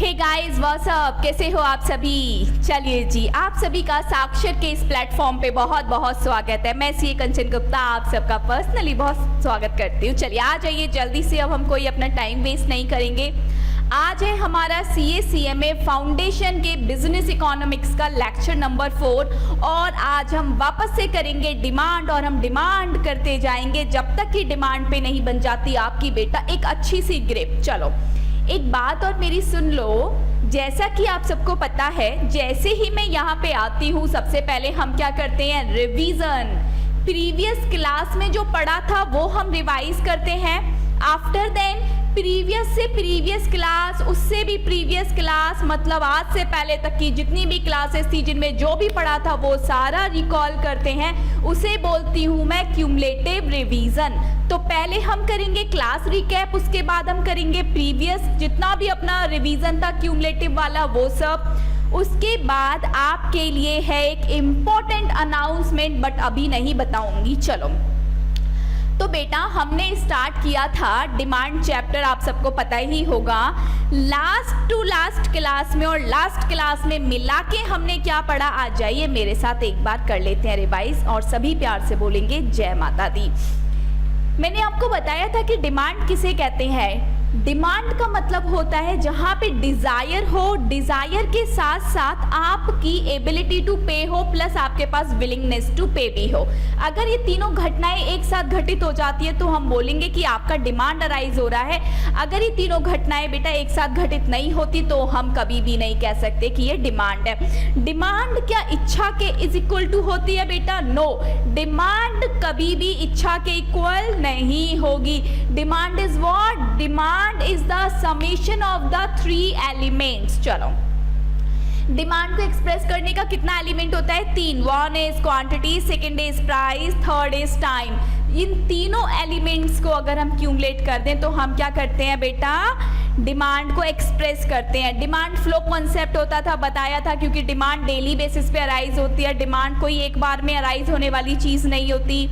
Hey guys what's up, कैसे हो आप सभी। चलिए जी, आप सभी का साक्षर के इस प्लेटफॉर्म पे बहुत बहुत स्वागत है। मैं सी कंचन गुप्ता आप सबका पर्सनली बहुत स्वागत करती हूँ। चलिए आ जाइए जल्दी से, अब हम कोई अपना टाइम वेस्ट नहीं करेंगे। आज है हमारा CA/CMA फाउंडेशन के बिजनेस इकोनॉमिक्स का लेक्चर नंबर 4 और आज हम वापस से करेंगे डिमांड और हम डिमांड करते जाएंगे जब तक कि डिमांड पे नहीं बन जाती आपकी बेटा एक अच्छी सी ग्रिप। चलो एक बात और मेरी सुन लो, जैसा कि आप सबको पता है, जैसे ही मैं यहाँ पे आती हूँ सबसे पहले हम क्या करते हैं, रिवीजन। प्रीवियस क्लास में जो पढ़ा था वो हम रिवाइज करते हैं। आफ्टर देन प्रीवियस से प्रीवियस क्लास, उससे भी प्रीवियस क्लास, मतलब आज से पहले तक की जितनी भी क्लासेस थी जिनमें जो भी पढ़ा था वो सारा रिकॉल करते हैं, उसे बोलती हूँ मैं क्यूमुलेटिव रिवीजन। तो पहले हम करेंगे क्लास रिकैप, उसके बाद हम करेंगे प्रीवियस जितना भी अपना रिवीजन था क्यूमुलेटिव वाला वो सब। उसके बाद आपके लिए है एक इम्पॉर्टेंट अनाउंसमेंट, बट अभी नहीं बताऊंगी। चलो तो बेटा हमने स्टार्ट किया था डिमांड चैप्टर, आप सबको पता ही होगा। लास्ट टू लास्ट क्लास में और लास्ट क्लास में मिला के हमने क्या पढ़ा, आ जाइए मेरे साथ एक बार कर लेते हैं रिवाइज और सभी प्यार से बोलेंगे जय माता दी। मैंने आपको बताया था कि डिमांड किसे कहते हैं। डिमांड का मतलब होता है जहां पे डिजायर हो, डिजायर के साथ साथ आपकी एबिलिटी टू पे हो, प्लस आपके पास विलिंगनेस टू पे भी हो। अगर ये तीनों घटनाएं एक साथ घटित हो जाती है तो हम बोलेंगे कि आपका डिमांड अराइज हो रहा है। अगर ये तीनों घटनाएं बेटा एक साथ घटित नहीं होती तो हम कभी भी नहीं कह सकते कि ये डिमांड है। डिमांड क्या इच्छा के इज इक्वल टू होती है बेटा? नो, डिमांड कभी भी इच्छा के इक्वल नहीं होगी। Demand is what? Demand is the summation of the 3 elements। चलो डिमांड को एक्सप्रेस करने का कितना एलिमेंट होता है? 3। 1 is quantity, second is price, third is time. इन तीनों एलिमेंट्स को अगर हम क्यूमुलेट कर दें तो हम क्या करते हैं बेटा, डिमांड को एक्सप्रेस करते हैं। डिमांड फ्लो कॉन्सेप्ट होता था, बताया था, क्योंकि डिमांड डेली बेसिस पे अराइज होती है। डिमांड कोई एक बार में अराइज होने वाली चीज नहीं होती।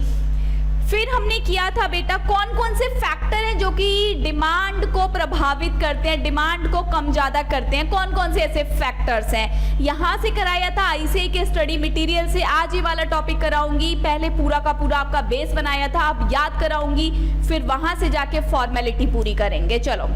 फिर हमने किया था बेटा कौन कौन से फैक्टर हैं जो कि डिमांड को प्रभावित करते हैं, डिमांड को कम ज्यादा करते हैं, कौन कौन से ऐसे फैक्टर्स हैं। यहाँ से कराया था ICAI के स्टडी मटेरियल से, आज ये वाला टॉपिक कराऊंगी। पहले पूरा का पूरा आपका बेस बनाया था, अब याद कराऊंगी, फिर वहां से जाके फॉर्मेलिटी पूरी करेंगे। चलो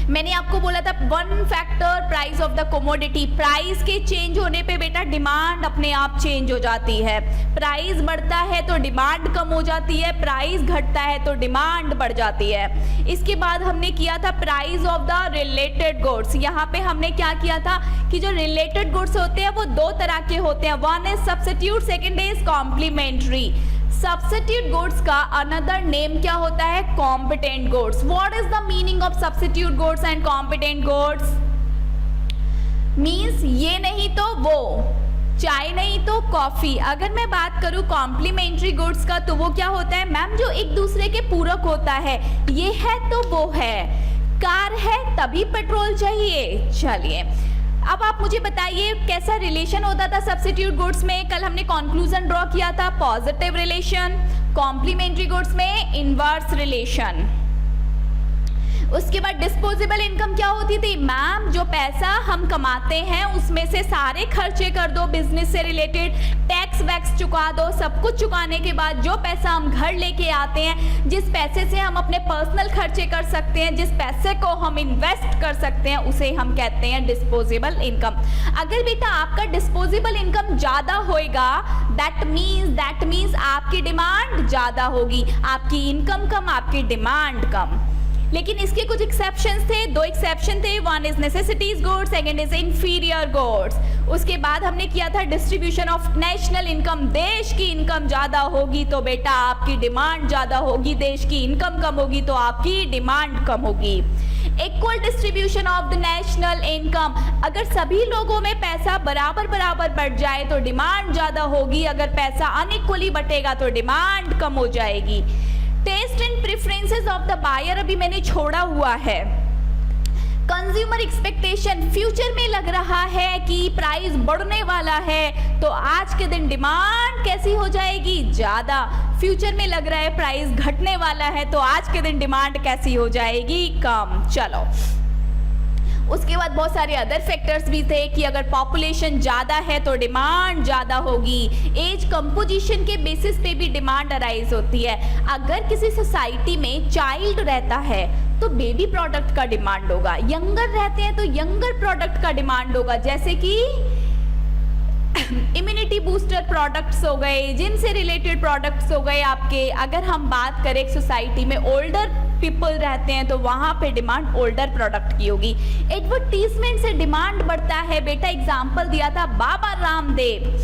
मैंने आपको बोला था 1 factor price of the commodity. Price के चेंज होने पे बेटा डिमांड अपने आप चेंज हो जाती है। प्राइस बढ़ता है तो डिमांड कम हो जाती है, प्राइस घटता है तो डिमांड बढ़ जाती है। इसके बाद हमने किया था price of the related goods. यहाँ पे हमने क्या किया था कि जो रिलेटेड गुड्स होते हैं वो 2 तरह के होते हैं। 1 is substitute, second is complementary. Substitute goods का अनदर नेम क्या होता है? Competent goods. What is the meaning of substitute goods and competent goods? Means ये नहीं तो वो, चाय नहीं तो कॉफी। अगर मैं बात करूं कॉम्प्लीमेंट्री गुड्स का तो वो क्या होता है मैम? जो एक दूसरे के पूरक होता है। ये है तो वो है, कार है तभी पेट्रोल चाहिए। चलिए अब आप मुझे बताइए कैसा रिलेशन होता था सब्स्टिट्यूट गुड्स में। कल हमने कंक्लूजन ड्रॉ किया था पॉजिटिव रिलेशन, कॉम्प्लीमेंट्री गुड्स में इनवर्स रिलेशन। उसके बाद डिस्पोजेबल इनकम क्या होती थी मैम? जो पैसा हम कमाते हैं उसमें से सारे खर्चे कर दो, बिजनेस से रिलेटेड टैक्स वैक्स चुका दो। सब कुछ चुकाने के बाद जो पैसा हम घर लेके आते हैं, जिस पैसे से हम अपने पर्सनल खर्चे कर सकते हैं, जिस पैसे को हम इन्वेस्ट कर सकते हैं, उसे हम कहते हैं डिस्पोजेबल इनकम। अगर बेटा आपका डिस्पोजेबल इनकम ज्यादा होएगा, दैट मीन्स आपकी डिमांड ज्यादा होगी। आपकी इनकम कम, आपकी डिमांड कम। लेकिन इसके कुछ एक्सेप्शंस थे, 2 एक्सेप्शन थे। 1 is necessities goods, second is inferior goods. उसके बाद हमने किया था डिस्ट्रीब्यूशन ऑफ नेशनल इनकम। देश की इनकम ज्यादा होगी तो बेटा आपकी डिमांड ज्यादा होगी, देश की इनकम कम होगी तो आपकी डिमांड कम होगी। Equal distribution of the national income. अगर सभी लोगों में पैसा बराबर बराबर बढ़ जाए तो डिमांड ज्यादा होगी, अगर पैसा अनइक्वली बटेगा तो डिमांड कम हो जाएगी। Taste and preferences of the buyer अभी मैंने छोड़ा हुआ है। कंज्यूमर एक्सपेक्टेशन, फ्यूचर में लग रहा है कि प्राइस बढ़ने वाला है तो आज के दिन डिमांड कैसी हो जाएगी? ज्यादा। फ्यूचर में लग रहा है प्राइस घटने वाला है तो आज के दिन डिमांड कैसी हो जाएगी? कम। चलो उसके बाद बहुत सारे अदर फैक्टर्स भी थे कि अगर पॉपुलेशन ज़्यादा है तो डिमांड ज़्यादा होगी, एज कंपोजिशन के बेसिस पे भी डिमांड अराइज होती है। अगर किसी सोसाइटी में चाइल्ड रहता है तो बेबी प्रोडक्ट का डिमांड होगा, यंगर रहते हैं तो यंगर प्रोडक्ट का डिमांड होगा, जैसे कि इम्यूनिटी बूस्टर प्रोडक्ट्स हो गए, जिनसे रिलेटेड प्रोडक्ट्स हो गए आपके। अगर हम बात करें एक सोसाइटी में ओल्डर पीपल रहते हैं तो वहां पे डिमांड ओल्डर प्रोडक्ट की होगी। एडवर्टीजमेंट से डिमांड बढ़ता है बेटा, एग्जांपल दिया था बाबा रामदेव,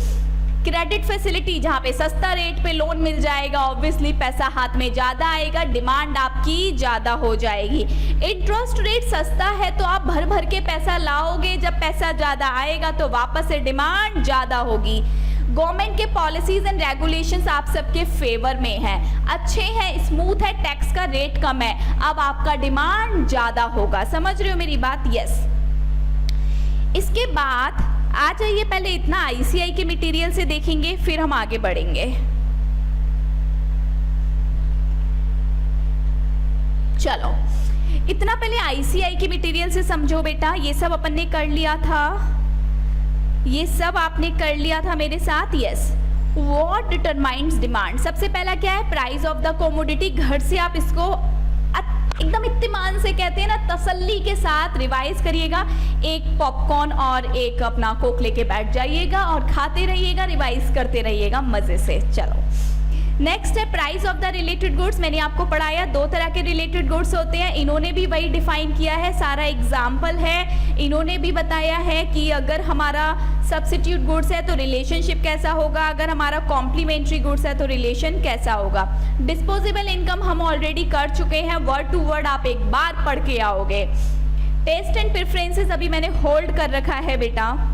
क्रेडिट फैसिलिटी जहाँ पे सस्ता रेट पे लोन मिल जाएगा, ऑब्वियसली पैसा हाथ में ज़्यादा आएगा, डिमांड आपकी ज़्यादा हो जाएगी। इंटरेस्ट रेट सस्ता है तो आप भर भर के पैसा लाओगे, जब पैसा ज़्यादा आएगा तो वापस से डिमांड ज़्यादा होगी। गवर्नमेंट के पॉलिसीज एंड रेगुलेशंस आप सबके फेवर में हैं, अच्छे हैं, स्मूथ है, टैक्स का रेट कम है, अब आपका डिमांड ज़्यादा होगा। समझ रहे हो मेरी बात? यस। इसके बाद आ जाइए, पहले इतना आईसीआई के मटेरियल से देखेंगे फिर हम आगे बढ़ेंगे। चलो इतना पहले आईसीआई के मटेरियल से समझो बेटा, ये सब अपन ने कर लिया था, ये सब आपने कर लिया था मेरे साथ। यस। व्हाट डिटरमाइंस डिमांड, सबसे पहला क्या है? Price of the commodity. घर से आप इसको एकदम इत्मीनान से कहते हैं ना, तसल्ली के साथ रिवाइज करिएगा। एक पॉपकॉर्न और एक अपना कोक लेके बैठ जाइएगा और खाते रहिएगा, रिवाइज करते रहिएगा मजे से। चलो नेक्स्ट है price of the related goods. मैंने आपको पढ़ाया दो तरह के रिलेटेड गुड्स होते हैं, इन्होंने भी वही डिफाइन किया है, सारा एग्जाम्पल है। इन्होंने भी बताया है कि अगर हमारा सब्स्टिट्यूट गुड्स है तो रिलेशनशिप कैसा होगा, अगर हमारा कॉम्प्लीमेंट्री गुड्स है तो रिलेशन कैसा होगा। डिस्पोजेबल इनकम हम ऑलरेडी कर चुके हैं, वर्ड टू वर्ड आप एक बार पढ़ के आओगे। टेस्ट एंड प्रेफरेंसेस अभी मैंने होल्ड कर रखा है बेटा।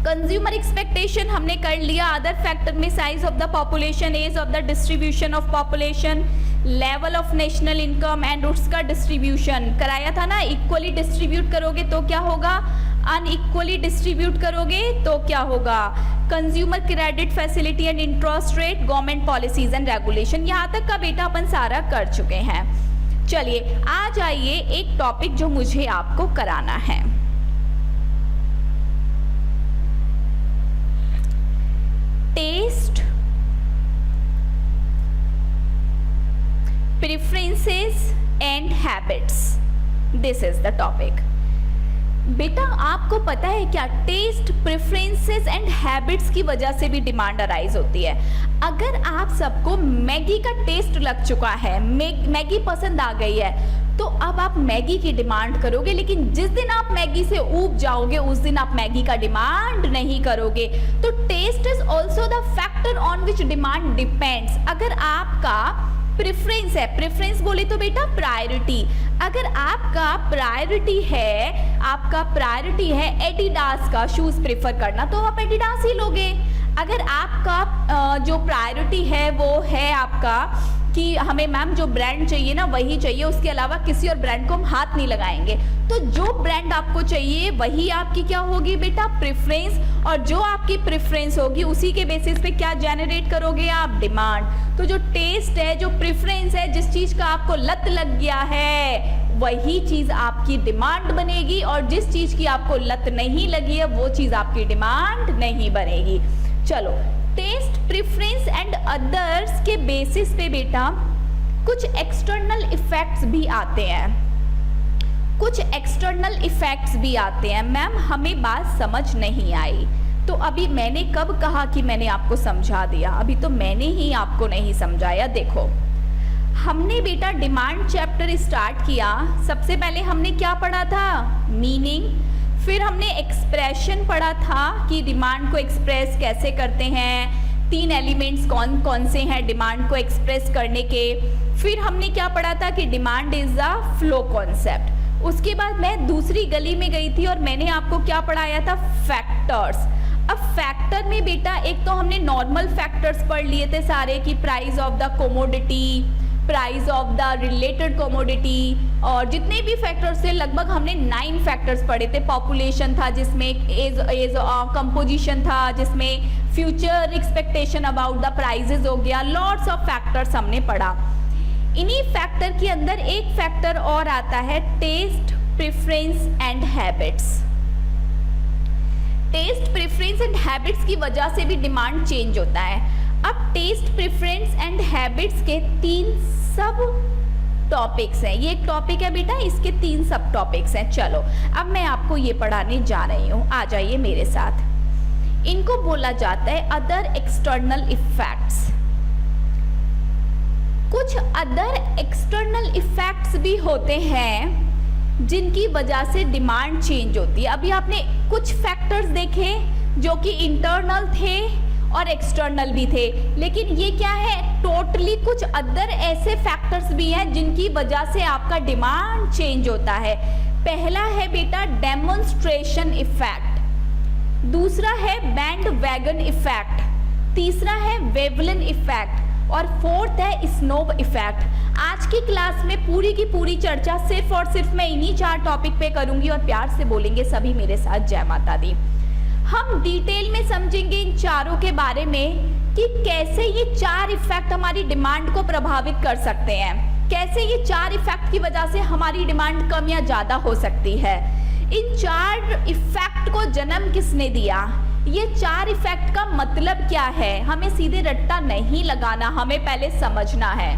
कंज्यूमर एक्सपेक्टेशन हमने कर लिया। अदर फैक्टर में size of the population, age of the distribution of population, level of national income and उसका डिस्ट्रीब्यूशन कराया था ना। इक्वली डिस्ट्रीब्यूट करोगे तो क्या होगा, अनइक्वली डिस्ट्रीब्यूट करोगे तो क्या होगा। Consumer credit facility and interest rate, government policies and regulation, यहाँ तक का बेटा अपन सारा कर चुके हैं। चलिए आ जाइए एक टॉपिक जो मुझे आपको कराना है। Taste, preferences and habits, this is the topic. बेटा आपको पता है क्या, टेस्ट, प्रेफरेंसेस एंड हैबिट्स की वजह से भी डिमांड अराइज होती है। अगर आप सबको मैगी का टेस्ट लग चुका है, मैगी पसंद आ गई है, तो अब आप मैगी की डिमांड करोगे, लेकिन जिस दिन आप मैगी से ऊब जाओगे उस दिन आप मैगी का डिमांड नहीं करोगे। तो taste is also the factor on which demand depends. अगर आपका प्रेफरेंस है, प्रेफरेंस बोले तो बेटा प्रायोरिटी, अगर आपका प्रायोरिटी है एडिडास का शूज प्रेफर करना तो आप एडिडास ही लोगे। अगर आपका जो प्रायोरिटी है वो है आपका कि हमें मैम जो ब्रांड चाहिए ना वही चाहिए, उसके अलावा किसी और ब्रांड को हम हाथ नहीं लगाएंगे, तो जो ब्रांड आपको चाहिए वही आपकी क्या होगी बेटा, प्रेफरेंस। और जो आपकी प्रेफरेंस होगी उसी के बेसिस पे क्या जनरेट करोगे आप, डिमांड। तो जो टेस्ट है, जो प्रेफरेंस है, जिस चीज का आपको लत लग गया है वही चीज आपकी डिमांड बनेगी, और जिस चीज की आपको लत नहीं लगी है वो चीज आपकी डिमांड नहीं बनेगी। चलो टेस्ट, प्रेफरेंस एंड अदर्स के बेसिस पे बेटा कुछ एक्सटर्नल इफेक्ट्स भी आते हैं, कुछ एक्सटर्नल इफेक्ट्स भी आते हैं। मैम हमें बात समझ नहीं आई, तो अभी मैंने कब कहा कि मैंने आपको समझा दिया, अभी तो मैंने ही आपको नहीं समझाया। देखो हमने बेटा डिमांड चैप्टर स्टार्ट किया, सबसे पहले हमने क्या पढ़ा था, मीनिंग, फिर हमने एक्सप्रेशन पढ़ा था कि डिमांड को एक्सप्रेस कैसे करते हैं, 3 एलिमेंट्स कौन कौन से हैं डिमांड को एक्सप्रेस करने के। फिर हमने क्या पढ़ा था कि demand is a flow concept. उसके बाद मैं दूसरी गली में गई थी और मैंने आपको क्या पढ़ाया था, फैक्टर्स। अब फैक्टर में बेटा एक तो हमने नॉर्मल फैक्टर्स पढ़ लिए थे सारे कि price of the commodity, price of the related commodity, और जितने भी फैक्टर्स थे लगभग हमने 9 फैक्टर्स पढ़े थे। पॉपुलेशन था जिसमें एज कंपोजिशन था, जिसमें future expectation about the prices हो गया, लॉट्स ऑफ फैक्टर्स हमने पढ़ा। इन्हीं फैक्टर के अंदर एक फैक्टर और आता है taste, preference and habits. Taste, preference and habits की वजह से भी डिमांड चेंज होता है। अब टेस्ट, प्रेफरेंस एंड हैबिट्स के 3 सब टॉपिक्स हैं। ये एक टॉपिक है बेटा, इसके 3 सब टॉपिक्स हैं। चलो अब मैं आपको ये पढ़ाने जा रही हूँ, आ जाइए मेरे साथ। इनको बोला जाता है अदर एक्सटर्नल इफेक्ट्स। कुछ अदर एक्सटर्नल इफेक्ट्स भी होते हैं जिनकी वजह से डिमांड चेंज होती है। अभी आपने कुछ फैक्टर्स देखे जो कि इंटरनल थे और एक्सटर्नल भी थे, लेकिन ये क्या है, टोटली कुछ अदर ऐसे फैक्टर्स भी हैं जिनकी वजह से आपका डिमांड चेंज होता है। पहला है बेटा डेमोन्स्ट्रेशन इफेक्ट, दूसरा है बैंड वैगन इफेक्ट, तीसरा है वेवलन इफेक्ट और फोर्थ है स्नोब इफेक्ट। आज की क्लास में पूरी की पूरी चर्चा सिर्फ और सिर्फ मैं इन्हीं 4 टॉपिक पे करूंगी और प्यार से बोलेंगे सभी मेरे साथ जय माता दी। हम डिटेल में समझेंगे इन चारों के बारे में कि कैसे ये 4 इफेक्ट हमारी डिमांड को प्रभावित कर सकते हैं, कैसे ये 4 इफेक्ट की वजह से हमारी डिमांड कम या ज्यादा हो सकती है। इन 4 इफेक्ट को जन्म किसने दिया, ये 4 इफेक्ट का मतलब क्या है, हमें सीधे रट्टा नहीं लगाना, हमें पहले समझना है।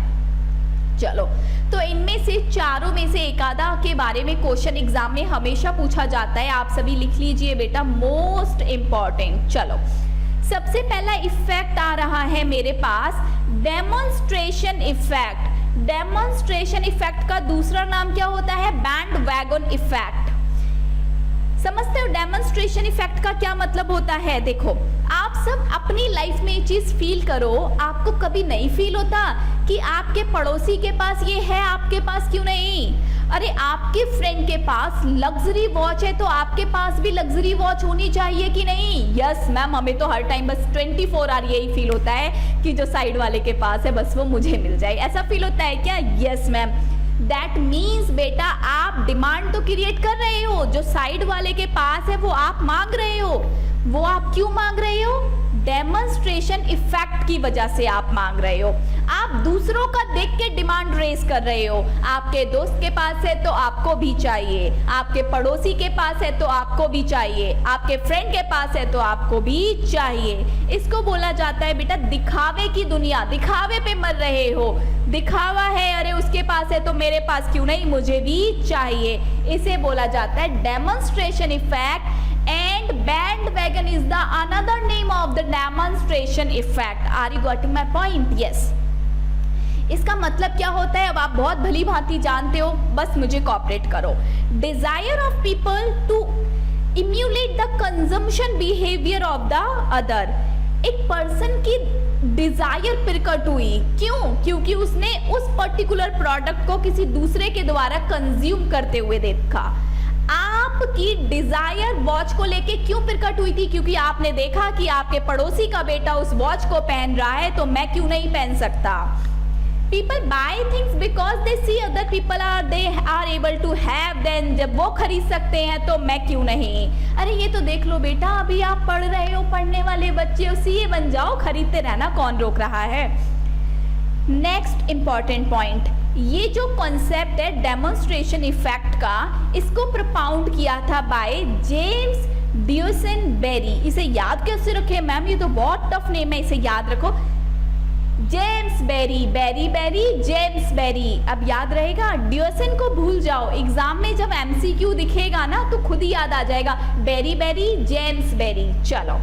चलो तो इनमें से चारों में से एक आधा के बारे में क्वेश्चन एग्जाम में हमेशा पूछा जाता है, आप सभी लिख लीजिए बेटा, मोस्ट इंपॉर्टेंट। चलो सबसे पहला इफेक्ट आ रहा है मेरे पास डेमोन्स्ट्रेशन इफेक्ट। डेमोन्स्ट्रेशन इफेक्ट का दूसरा नाम क्या होता है, बैंड वैगन इफेक्ट। समझते हो डेमोन्स्ट्रेशन इफेक्ट का क्या मतलब होता है। देखो आप सब अपनी लाइफ में ये चीज फील करो, आपको कभी नहीं फील होता कि आपके पड़ोसी के पास ये है, आपके पास क्यों नहीं। अरे आपके फ्रेंड के पास लग्जरी वॉच है तो आपके पास भी लग्जरी वॉच होनी चाहिए कि नहीं। यस मैम, हमें तो हर टाइम बस 24 आवर यही फील होता है कि जो साइड वाले के पास है बस वो मुझे मिल जाए, ऐसा फील होता है क्या। यस मैम, दैट मीन्स बेटा आप डिमांड तो क्रिएट कर रहे हो, जो साइड वाले के पास है वो आप मांग रहे हो। वो आप क्यों मांग रहे हो, डेमोन्स्ट्रेशन इफेक्ट की वजह से आप मांग रहे हो। आप दूसरों का देख के डिमांड रेस कर रहे हो, आपके दोस्त के पास है तो आपको भी चाहिए, आपके पड़ोसी के पास है तो आपको भी चाहिए, आपके फ्रेंड के पास है तो आपको भी चाहिए। इसको बोला जाता है बेटा दिखावे की दुनिया, दिखावे पे मर रहे हो। दिखावा है, अरे उसके पास है तो मेरे पास क्यों नहीं, मुझे भी चाहिए। इसे बोला जाता है demonstration effect. And bandwagon is the another name of the demonstration effect. Are you getting my point? Yes. इसका मतलब क्या होता है अब आप बहुत भली भांति जानते हो, बस मुझे कॉपरेट करो। Desire of people to emulate the consumption behavior of the other. एक पर्सन की डिजायर प्रकट हुई, क्यों, क्योंकि उसने उस पर्टिकुलर प्रोडक्ट को किसी दूसरे के द्वारा कंज्यूम करते हुए देखा। आपकी डिजायर वॉच को लेके क्यों प्रकट हुई थी, क्योंकि आपने देखा कि आपके पड़ोसी का बेटा उस वॉच को पहन रहा है तो मैं क्यों नहीं पहन सकता। People buy things because they see other people are able to have, then जब वो खरीद सकते हैं तो मैं क्यों नहीं। अरे ये तो देख लो बेटा, अभी आप पढ़ रहे हो, पढ़ने वाले बच्चे हो, सीए बन जाओ, खरीदते रहना, कौन रोक रहा है। नेक्स्ट इंपॉर्टेंट पॉइंट, ये जो कॉन्सेप्ट है डेमोन्स्ट्रेशन इफेक्ट का, इसको प्रपाउंड किया था बाय जेम्स ड्यूसेनबेरी। इसे याद कैसे रखे मैम, ये तो बहुत टफ नेम है, इसे याद रखो, James Berry, Berry Berry James Berry. अब याद रहेगा, ड्यूसन को भूल जाओ, एग्जाम में जब एमसीक्यू दिखेगा ना तो खुद ही याद आ जाएगा, बेरी बेरी जेम्स बेरी। चलो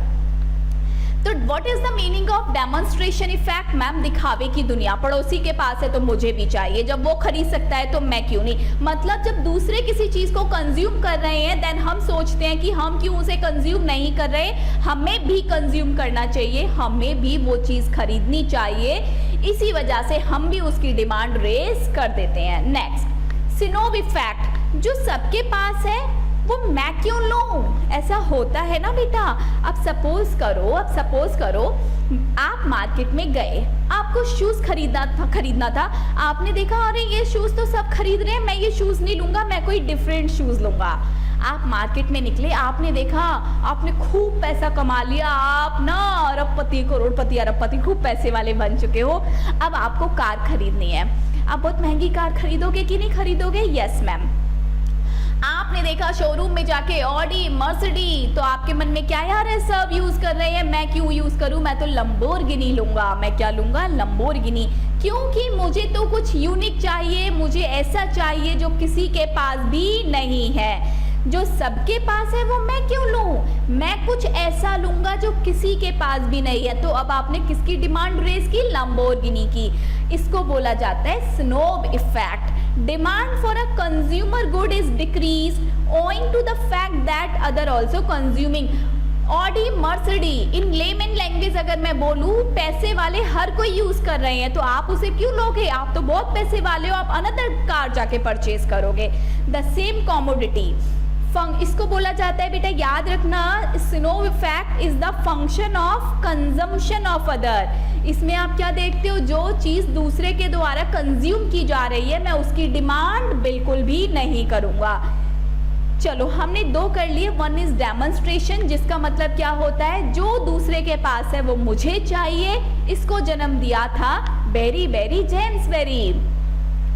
तो what is the meaning of demonstration effect ma'am, दिखावे की दुनिया, पड़ोसी के पास है तो मुझे भी चाहिए, जब वो खरीद सकता है तो मैं क्यों नहीं। मतलब जब दूसरे किसी चीज को कंज्यूम कर रहे हैं देन हम सोचते हैं कि हम क्यों उसे कंज्यूम नहीं कर रहे, हमें भी कंज्यूम करना चाहिए, हमें भी वो चीज खरीदनी चाहिए, इसी वजह से हम भी उसकी डिमांड रेस कर देते हैं। नेक्स्ट स्नोब इफेक्ट, जो सबके पास है वो मैं क्यों लूं, ऐसा होता है ना बेटा। अब सपोज करो आप मार्केट में गए, आपको शूज खरीदना था, आपने देखा अरे ये शूज तो सब खरीद रहे हैं, मैं ये शूज नहीं लूंगा, मैं कोई डिफरेंट शूज लूंगा। आप मार्केट में निकले, आपने देखा, आपने खूब पैसा कमा लिया, आप ना अरबपति, करोड़पति, अरबपति, खूब पैसे वाले बन चुके हो। अब आपको कार खरीदनी है, आप बहुत महंगी कार खरीदोगे कि नहीं खरीदोगे। Yes ma'am. आपने देखा शोरूम में जाके ऑडी मर्सिडीज, तो आपके मन में क्या यार है, सब यूज कर रहे हैं, मैं क्यों यूज करूं, मैं तो लंबोर्गिनी लूंगा। मैं क्या लूंगा, लंबोर्गिनी, क्योंकि मुझे तो कुछ यूनिक चाहिए, मुझे ऐसा चाहिए जो किसी के पास भी नहीं है। जो सबके पास है वो मैं क्यों लूं, मैं कुछ ऐसा लूंगा जो किसी के पास भी नहीं है। तो अब आपने किसकी डिमांड रेज की, लंबोर्गिनी की। इसको बोला जाता है snob effect. Demand for a consumer good is decrease owing to the fact that other also consuming Audi Mercedes. In layman language अगर मैं बोलूं, पैसे वाले हर कोई यूज कर रहे हैं, तो आप उसे क्यों लोगे, आप तो बहुत पैसे वाले हो, आप अनदर कार जाके परचेज करोगे। द सेम कॉमोडिटी, इसको बोला जाता है बेटा, याद रखना, snob effect is the function of consumption of other. इसमें आप क्या देखते हो, जो चीज दूसरे के द्वारा कंज्यूम की जा रही है, मैं उसकी डिमांड बिल्कुल भी नहीं करूंगा। चलो हमने दो कर लिए। वन इज डेमोन्स्ट्रेशन, जिसका मतलब क्या होता है, जो दूसरे के पास है वो मुझे चाहिए। इसको जन्म दिया था बेरी बेरी जेम्स बेरी।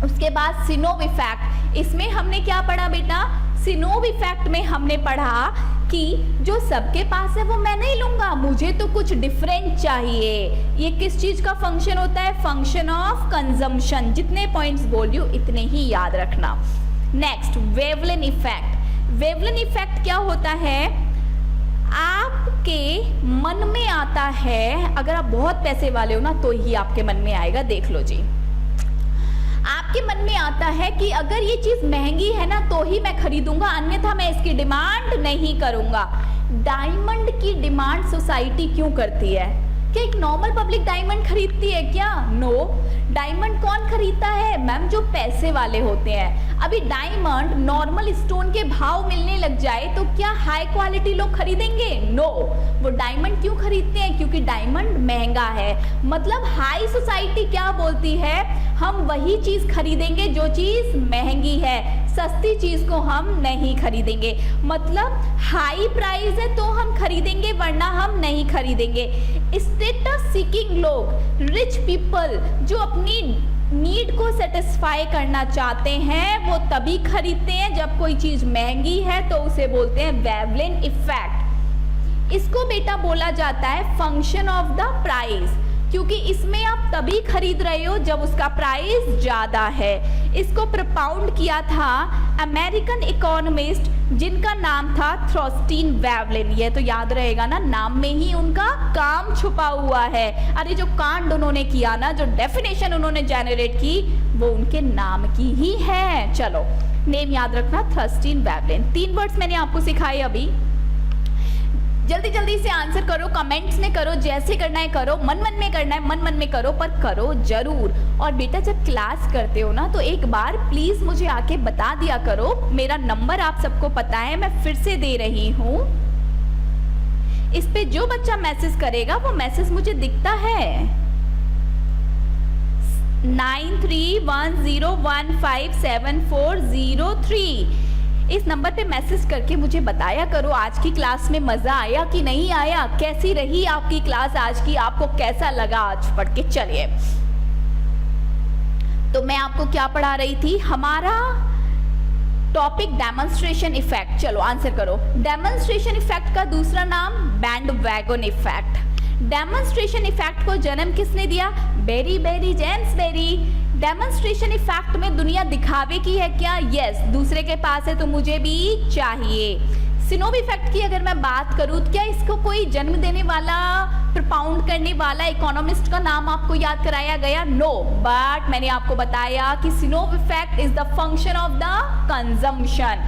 उसके बाद सिनोब इफेक्ट, इसमें हमने क्या पढ़ा बेटा, सिनोब इफेक्ट में हमने पढ़ा कि जो सबके पास है वो मैं नहीं लूंगा, मुझे तो कुछ डिफरेंट चाहिए। ये किस चीज का फंक्शन होता है, फंक्शन ऑफ कंजम्पशन। जितने पॉइंट्स बोल रही हूँ इतने ही याद रखना। Next, Veblen effect. Veblen effect क्या होता है, आपके मन में आता है, अगर आप बहुत पैसे वाले हो ना तो ही आपके मन में आएगा। देख लो जी, आपके मन में आता है कि अगर ये चीज महंगी है ना तो ही मैं खरीदूंगा, अन्यथा मैं इसकी डिमांड नहीं करूंगा। डायमंड की डिमांड सोसाइटी क्यों करती है, क्या एक नॉर्मल पब्लिक डायमंड खरीदती है क्या, नो। डायमंड कौन खरीदता है, मैम जो पैसे वाले होते हैं। अभी डायमंड नॉर्मल स्टोन के भाव मिलने लग जाए तो क्या हाई क्वालिटी लोग खरीदेंगे, नो। वो डायमंड क्यों खरीदते हैं, क्योंकि डायमंड महंगा है। मतलब हाई सोसाइटी क्या बोलती है, हम वही चीज खरीदेंगे जो चीज महंगी है, सस्ती चीज को हम नहीं खरीदेंगे। मतलब हाई प्राइस है तो हम खरीदेंगे, वरना हम नहीं खरीदेंगे। स्टेटस सीकिंग लोग, रिच पीपल, जो अपनी नीड को सेटिस्फाई करना चाहते हैं, वो तभी खरीदते हैं जब कोई चीज महंगी है, तो उसे बोलते हैं वेवलेन इफेक्ट। इसको बेटा बोला जाता है फंक्शन ऑफ द प्राइस, क्योंकि इसमें आप तभी खरीद रहे हो जब उसका प्राइस ज्यादा है। इसको प्रपाउंड किया था अमेरिकन इकोनॉमिस्ट जिनका नाम था थ्रॉस्टीन वेवलिन। ये तो याद रहेगा ना, नाम में ही उनका काम छुपा हुआ है। अरे जो कांड उन्होंने किया ना, जो डेफिनेशन उन्होंने जनरेट की, वो उनके नाम की ही है। चलो नेम याद रखना, थ्रॉस्टीन वेवलिन। 3 वर्ड्स मैंने आपको सिखाए अभी, जल्दी जल्दी से आंसर करो, कमेंट्स में करो, जैसे करना है करो, मन मन में करना है मन मन में करो, पर करो जरूर। और बेटा जब क्लास करते हो ना तो एक बार प्लीज मुझे आके बता दिया करो। मेरा नंबर आप सबको पता है, मैं फिर से दे रही हूँ। इस पे जो बच्चा मैसेज करेगा वो मैसेज मुझे दिखता है, 9310157403। इस नंबर पे मैसेज करके मुझे बताया करो आज की क्लास में मजा आया कि नहीं आया, कैसी रही आपकी क्लास आज की, आपको कैसा लगा आज पढ़ के। चलिए, तो मैं आपको क्या पढ़ा रही थी, हमारा टॉपिक डेमोन्स्ट्रेशन इफेक्ट। चलो आंसर करो। डेमोन्स्ट्रेशन इफेक्ट का दूसरा नाम bandwagon effect. Demonstration effect को जन्म किसने दिया, Berry Berry James Berry. Demonstration effect में दुनिया दिखावे की है क्या, यस, दूसरे के पास है तो मुझे भी चाहिए। सिनोब इफेक्ट की अगर मैं बात करूं तो क्या इसको कोई जन्म देने वाला, प्रपाउंड करने वाला इकोनॉमिस्ट का नाम आपको याद कराया गया, नो। बट मैंने आपको बताया कि snob effect is the function of the consumption.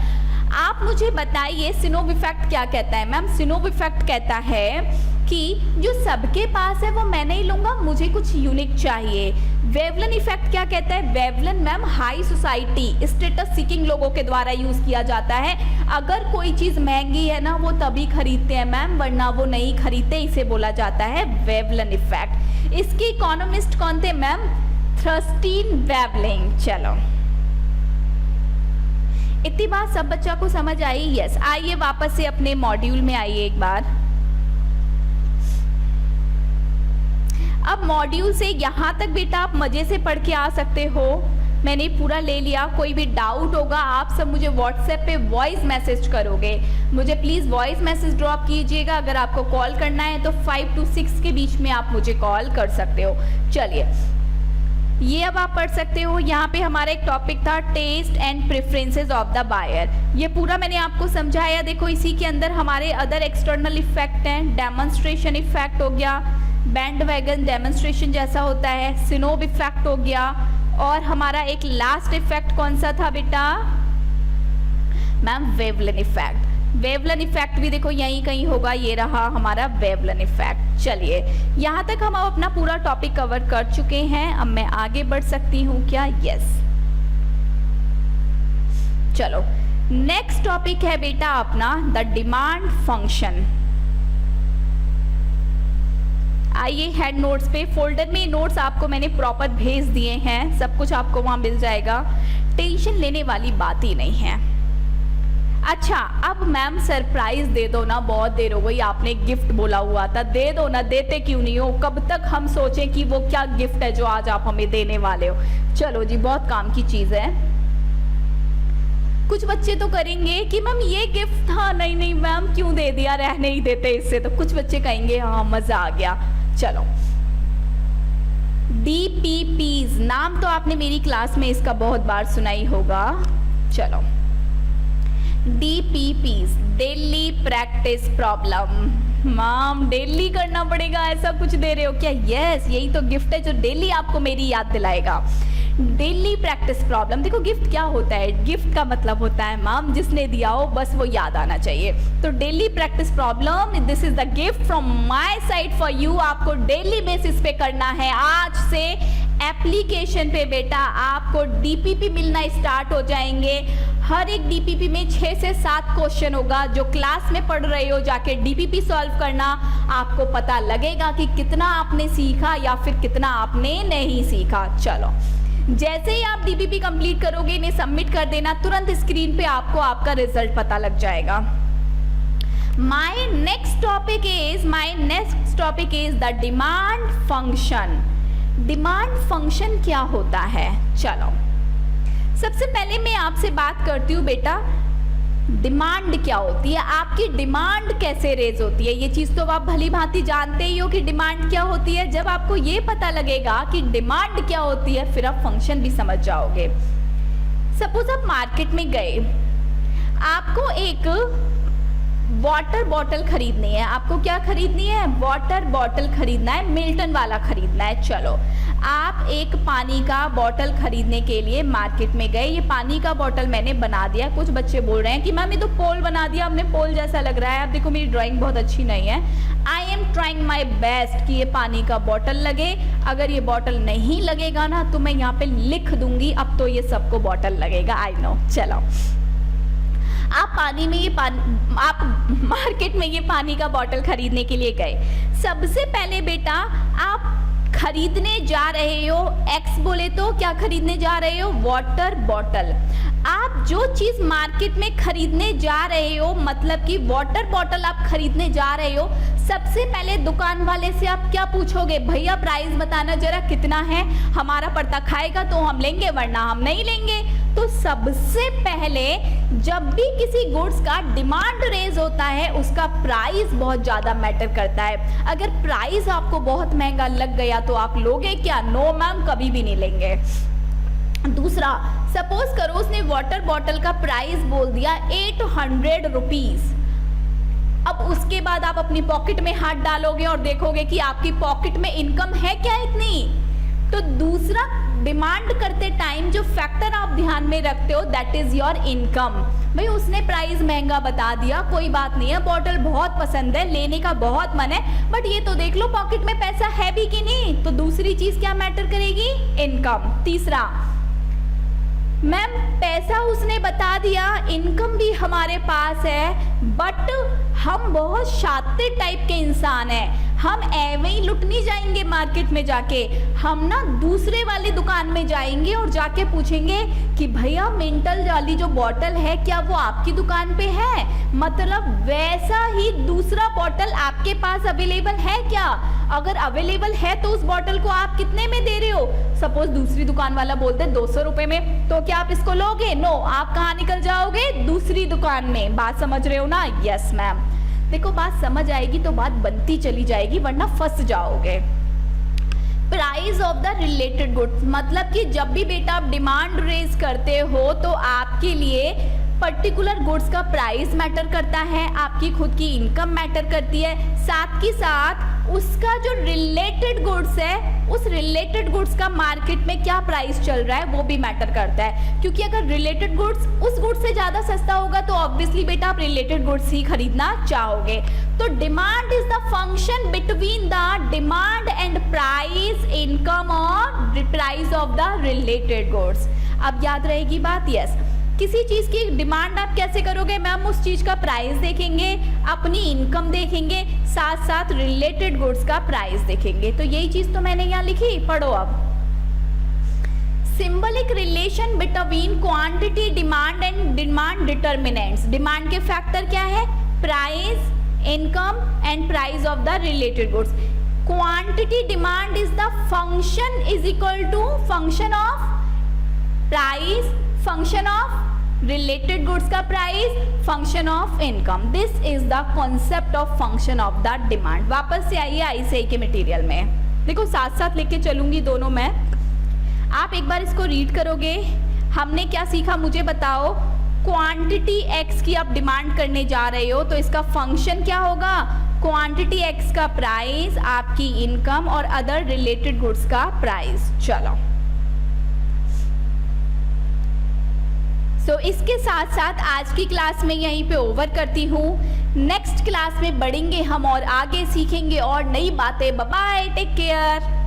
आप मुझे बताइए सिनोब इफेक्ट क्या कहता है। मैम सिनोब इफेक्ट कहता है कि जो सबके पास है वो मैं नहीं लूंगा, मुझे कुछ यूनिक चाहिए। वेवलन इफेक्ट क्या कहता है, Veblen ma'am high society, status seeking लोगों के द्वारा यूज किया जाता है। अगर कोई चीज महंगी है ना वो तभी खरीदते हैं मैम, वरना वो नहीं खरीदते, इसे बोला जाता है वेवलन इफेक्ट। इसके इकोनॉमिस्ट कौन थे मैम, थ्रॉस्टीन वेवलिन। चलो इतनी बात सब बच्चा को समझ आई, यस। आइए वापस से अपने मॉड्यूल में आइए एक बार। अब मॉड्यूल से यहाँ तक बेटा आप मजे से पढ़ के आ सकते हो, मैंने पूरा ले लिया। कोई भी डाउट होगा आप सब मुझे व्हाट्सएप पे वॉइस मैसेज करोगे, मुझे प्लीज़ वॉइस मैसेज ड्रॉप कीजिएगा। अगर आपको कॉल करना है तो 5 to 6 के बीच में आप मुझे कॉल कर सकते हो। चलिए, ये अब आप पढ़ सकते हो। यहाँ पे हमारा एक टॉपिक था taste and preferences of the buyer. ये पूरा मैंने आपको समझाया। देखो इसी के अंदर हमारे अदर एक्सटर्नल इफेक्ट हैं। डेमोन्स्ट्रेशन इफेक्ट हो गया, बैंड वैगन डेमोन्स्ट्रेशन जैसा होता है, सिनोब इफेक्ट हो गया, और हमारा एक लास्ट इफेक्ट कौन सा था बेटा मैम? वेवलेन इफेक्ट। वेवलेन इफेक्ट भी देखो यहीं कहीं होगा, ये रहा हमारा वेवलेन इफेक्ट। चलिए, यहाँ तक हम अपना पूरा टॉपिक कवर कर चुके हैं। अब मैं आगे बढ़ सकती हूँ क्या? यस। चलो, नेक्स्ट टॉपिक है बेटा अपना द डिमांड फंक्शन। आइए हेड नोट्स पे, फोल्डर में नोट्स आपको मैंने प्रॉपर भेज दिए हैं, सब कुछ आपको वहां मिल जाएगा, टेंशन लेने वाली बात ही नहीं है। अच्छा, अब मैम सरप्राइज दे दो ना, बहुत देर हो गई, आपने गिफ्ट बोला हुआ था, दे दो ना, देते क्यों नहीं हो? कब तक हम सोचें कि वो क्या गिफ्ट है जो आज आप हमें देने वाले हो? चलो जी, बहुत काम की चीज है। कुछ बच्चे तो करेंगे कि मैम ये गिफ्ट था, नहीं नहीं मैम क्यों दे दिया, रहने ही देते इससे। तो कुछ बच्चे कहेंगे हाँ मजा आ गया। चलो, DPPs नाम तो आपने मेरी क्लास में इसका बहुत बार सुना ही होगा। चलो, DPPs daily practice problem. Ma'am daily करना पड़ेगा, ऐसा कुछ दे रहे हो क्या? यस, यही तो गिफ्ट है जो डेली आपको मेरी याद दिलाएगा। Daily practice problem. देखो गिफ्ट क्या होता है? गिफ्ट का मतलब होता है मैम जिसने दिया हो बस वो याद आना चाहिए। तो daily practice problem, this is the gift from my side for you. आपको डेली बेसिस पे करना है। आज से एप्लीकेशन पे बेटा आपको DPP मिलना स्टार्ट हो जाएंगे। हर एक DPP में 6 से 7 क्वेश्चन होगा। जो क्लास में पढ़ रहे हो जाके DPP सॉल्व करना, आपको पता लगेगा कि कितना आपने सीखा या फिर कितना आपने नहीं सीखा। चलो, जैसे ही आप DPP कंप्लीट करोगे, इन्हें सबमिट कर देना, तुरंत स्क्रीन पे आपको आपका रिजल्ट पता लग जाएगा। My next topic is the demand function. Demand function क्या होता है? चलो, सबसे पहले मैं आपसे बात करती हूँ बेटा, डिमांड क्या होती है, आपकी डिमांड कैसे रेज होती है। ये चीज तो आप भली भांति जानते ही हो कि डिमांड क्या होती है। जब आपको ये पता लगेगा कि डिमांड क्या होती है, फिर आप फंक्शन भी समझ जाओगे। सपोज आप मार्केट में गए, आपको एक वाटर बॉटल खरीदनी है। आपको क्या खरीदनी है? वाटर बॉटल खरीदना है, मिल्टन वाला खरीदना है। चलो, आप एक पानी का बॉटल खरीदने के लिए मार्केट में गए। ये पानी का बॉटल मैंने बना दिया। कुछ बच्चे बोल रहे हैं कि मैम ये तो पोल बना दिया हमने, पोल जैसा लग रहा है। आप देखो मेरी ड्राइंग बहुत अच्छी नहीं है। I am trying my best कि ये पानी का बॉटल लगे। अगर ये बॉटल नहीं लगेगा ना तो मैं यहाँ पे लिख दूंगी, अब तो ये सबको बॉटल लगेगा। I know. चलो, आप मार्केट में ये पानी का बॉटल खरीदने के लिए गए। सबसे पहले बेटा आप खरीदने जा रहे हो, एक्स बोले तो क्या खरीदने जा रहे हो? Water bottle. आप जो चीज मार्केट में खरीदने जा रहे हो, मतलब कि वाटर बॉटल आप खरीदने जा रहे हो, सबसे पहले दुकान वाले से आप क्या पूछोगे? भैया प्राइस बताना जरा कितना है, हमारा पड़ता खाएगा तो हम लेंगे वरना हम नहीं लेंगे। तो सबसे पहले जब भी किसी गुड्स का डिमांड रेज होता है, उसका प्राइस बहुत ज्यादा मैटर करता है। अगर प्राइस आपको बहुत महंगा लग गया तो आप लोगे क्या? नो मैम, कभी भी नहीं लेंगे। दूसरा, सपोज करो उसने वाटर बॉटल का प्राइस बोल दिया 800 रुपीज। अब उसके बाद आप अपनी पॉकेट में हाथ डालोगे और देखोगे कि आपकी पॉकेट में इनकम है क्या इतनी। तो दूसरा, डिमांड करते टाइम जो फैक्टर आप ध्यान में रखते हो, दैट इज योर इनकम। भाई उसने प्राइस महंगा बता दिया, कोई बात नहीं है, बॉटल बहुत पसंद है, लेने का बहुत मन है, बट ये तो देख लो पॉकेट में पैसा है भी कि नहीं। तो दूसरी चीज क्या मैटर करेगी? इनकम। तीसरा, मैम पैसा उसने बता दिया, इनकम भी हमारे पास है, बट हम बहुत शातिर टाइप के इंसान हैं, हम एवं ही लुट नहीं जाएंगे मार्केट में जाके, हम ना दूसरे वाली दुकान में जाएंगे और जाके पूछेंगे कि भैया मेंटल वाली जो बॉटल है क्या वो आपकी दुकान पे है, मतलब वैसा ही दूसरा बॉटल आपके पास अवेलेबल है क्या, अगर अवेलेबल है तो उस बॉटल को आप कितने में दे रहे हो। सपोज दूसरी दुकान वाला बोलते 200 रुपए में, तो क्या आप इसको लोगे? नो, आप कहाँ निकल जाओगे? दूसरी दुकान में। बात समझ रहे हो ना? Yes ma'am. देखो बात समझ आएगी तो बात बनती चली जाएगी, वरना फंस जाओगे। Price of the related goods, मतलब कि जब भी बेटा आप डिमांड रेज करते हो तो आपके लिए पर्टिकुलर गुड्स का प्राइस मैटर करता है, आपकी खुद की इनकम मैटर करती है, साथ ही साथ उसका जो रिलेटेड गुड्स है उस रिलेटेड गुड्स का मार्केट में क्या प्राइस चल रहा है वो भी मैटर करता है। क्योंकि अगर रिलेटेड गुड्स उस गुड्स से ज़्यादा सस्ता होगा तो ऑब्वियसली बेटा आप रिलेटेड गुड्स ही खरीदना चाहोगे। तो demand is the function between the demand and price income और price of the related goods. अब याद रहेगी बात? यस। किसी चीज़ की डिमांड आप कैसे करोगे मैम? उस चीज़ का प्राइस देखेंगे, अपनी इनकम देखेंगे, साथ साथ रिलेटेड गुड्स का प्राइस देखेंगे। तो यही चीज़ तो मैंने यहाँ लिखी, पढ़ो अब। Symbolic relation between quantity demand and demand determinants. Demand के फैक्टर क्या है? Price, income and price of the related goods. Quantity demand is the function is equal to function of price, function of related goods का price, function of income. This is the concept of function of the demand. वापस से आइए ICI के material में, देखो साथ साथ लेके चलूंगी दोनों में। आप एक बार इसको रीड करोगे। हमने क्या सीखा मुझे बताओ? क्वांटिटी एक्स की आप डिमांड करने जा रहे हो तो इसका फंक्शन क्या होगा? क्वांटिटी एक्स का प्राइस, आपकी इनकम और अदर रिलेटेड गुड्स का प्राइस। चलो तो इसके साथ साथ आज की क्लास में यहीं पे ओवर करती हूँ। नेक्स्ट क्लास में बढ़ेंगे हम और आगे सीखेंगे और नई बातें। Bye bye, take care.